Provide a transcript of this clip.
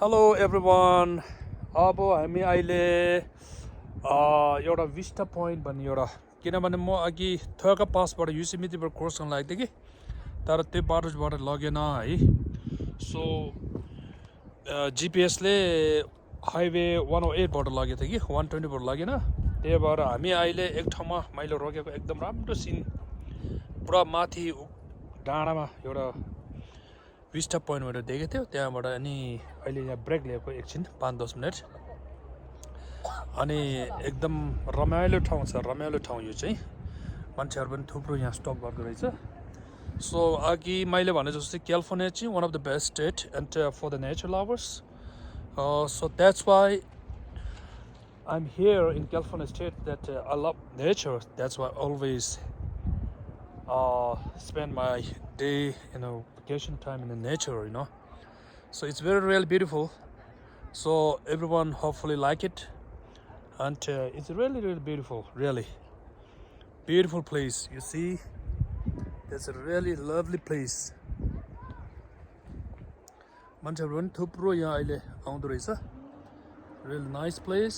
Hello everyone. अब हामी अहिले एउटा विस्टा पोइन्ट भन्ने एउटा किनभने म अघि थर्का पासबाट युसिमितिबाट क्रस गर्न लागेको थिएँ कि तर त्यो बाटोबाट लगेन है सो जिपिएसले हाइवे 108बाट लगेको थियो कि 120बाट लगेन त्यही भएर हामी अहिले एक ठाउँमा मैले रोकेको एकदम राम्रो सिन पुरा माथि डाँडामा एउटा विस्टा पोइन्ट भनेर देखेको थियो त्यहाँबाट अनि अहिले यहाँ ब्रेक लिएको एकछिन 5-10 मिनट अनि एकदम रमाइलो ठाउँ छ रमाइलो ठाउँ यो चाहिँ मान्छेहरू पनि थुप्रो यहाँ स्टप गर्दो रहेछ सो अघि मैले भने जस्तो क्यालिफोर्निया चाहिँ one of the best state and for the nature lovers so that's why I'm here in California state that I love nature. That's why I always spend my day, vacation time in the nature, So it's very, really beautiful. So everyone hopefully like it. And it's really, really beautiful, really. Beautiful place, you see. That's a really lovely place. मान्छेहरू पनि थुप्रो यहाँ अहिले आउँदो रहेछ really nice place